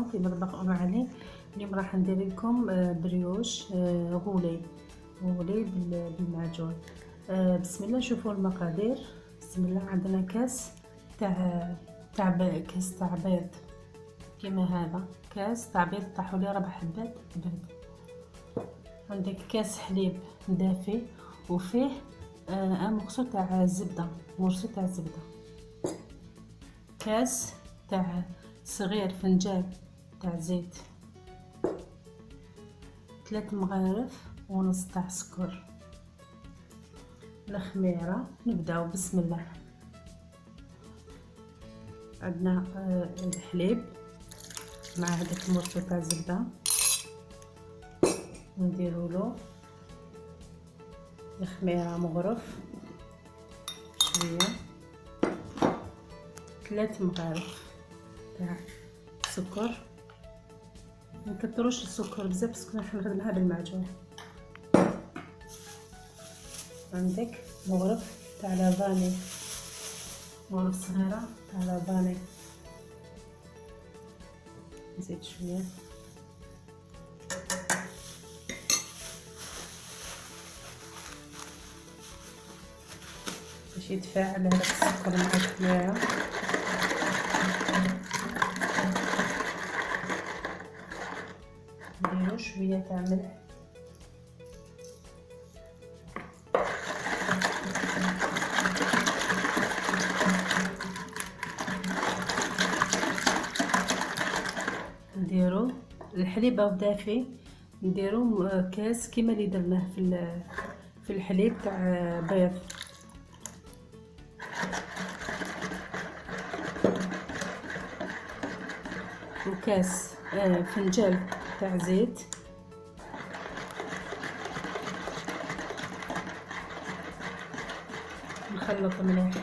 مرحبا في مطبخ ام علي. اليوم راح ندير لكم بريوش غولي بالمعجون. بسم الله. شوفوا المقادير. بسم الله. عندنا كاس كاس تاع بيض كيما هذا، كاس تاع بيض طاحوا لي 4 حبات بيض. عندك كاس حليب دافي وفيه مرصو تاع زبده، كاس تاع صغير، فنجان تاع زيت، 3 مغارف ونص تاع سكر. الخميره. نبداو بسم الله. عندنا الحليب مع هذاك المرصو تاع الزبده، نديروا له الخميره مغرف شويه، 3 مغارف تاع سكر. ما نكثروش السكر بزاف باسكو راح نخدمها بالمعجون. عندك مغرف تاع لافاني، مغرف صغيره تاع لافاني. نزيد شويه باش يتفاعل هذاك السكر مع الخميره. نديرو شويه تاع ملح، نديرو الحليب او دافي، نديرو كاس كيما اللي درناه في الحليب تاع بيض. وكاس فنجان تاع زيت، نخلط مليح.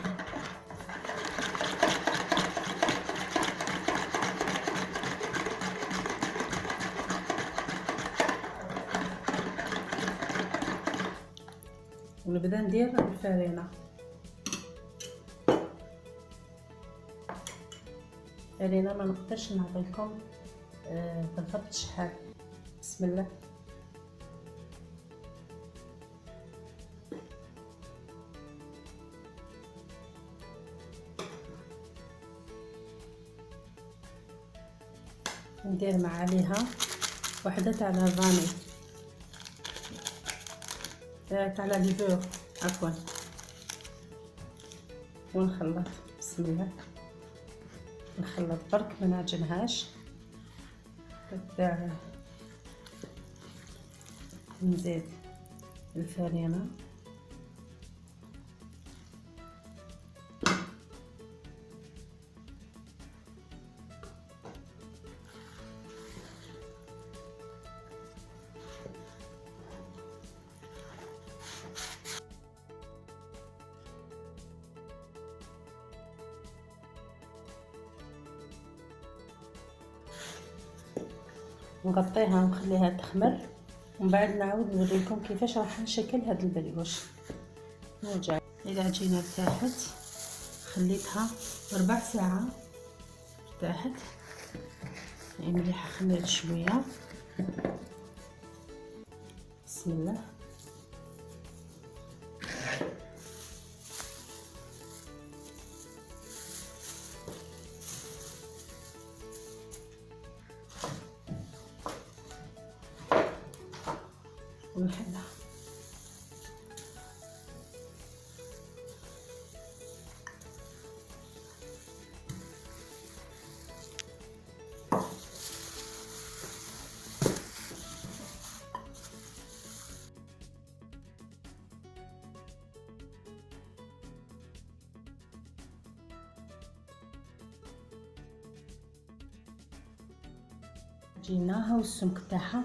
ونبدا ندير الفرينه. فرينه ما نقدرش نعطيكم بالضبط شحال. بسم الله. ندير مع عليها وحده تاع لافاني تاع ليفور عفوا، ونخلط. بسم الله. نخلط برك ما نعجنهاش. تاع نزيد الفرينه، نغطيها ونخليها تخمر، ومن بعد نعاود نوريكم كيفاش راح نشكل هذا البريوش. نرجع. العجينه ارتاحت، خليتها 4 ساعه ارتاحت، يعني مليحه، خمرت شويه. بسم الله. ونحلها. جيناها والسمك تاعها.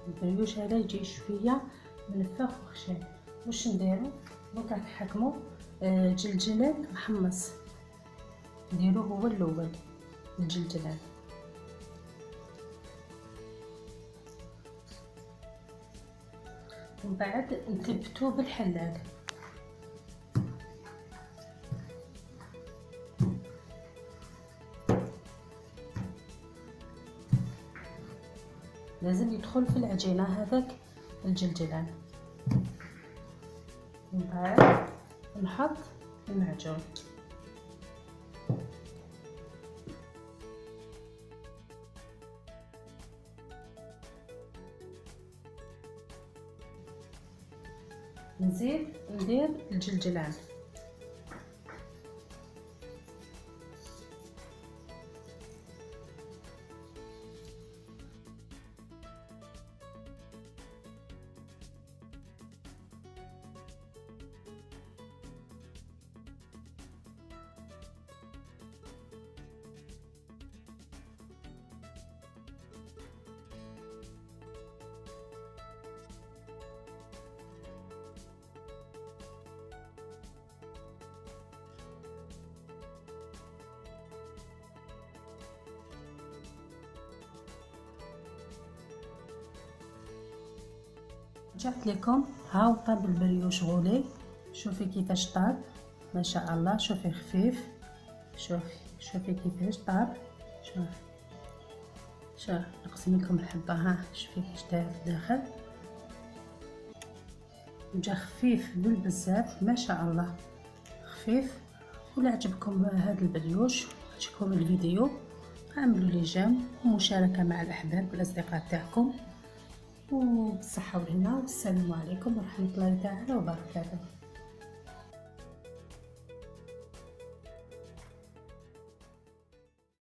البريوش هذا يجي شويه منفخ وخشن. واش نديرو؟ دوكا نحكمو جلجلان محمص، نديروه هو الاول الجلجلان. ومن بعد نثبتوه بالحلال. لازم يدخل في العجينه هذاك الجلجلان. من بعد نحط المعجون. نزيد ندير الجلجلان. رجعت لكم، هاو طاب البريوش غولي. شوفي كيفاش طاب، ما شاء الله. شوفي خفيف، شوفي كيفاش طاب. شوف نقسم لكم الحبه، ها شوفي كيفاش داير الداخل، جا خفيف بزاف ما شاء الله، خفيف. ولا عجبكم هذا البريوش عجبكم الفيديو، اعملوا لي جيم ومشاركه مع الاحباب والاصدقاء تاعكم، وبالصحه والهنا، والسلام عليكم ورحمه الله تعالى وبركاته.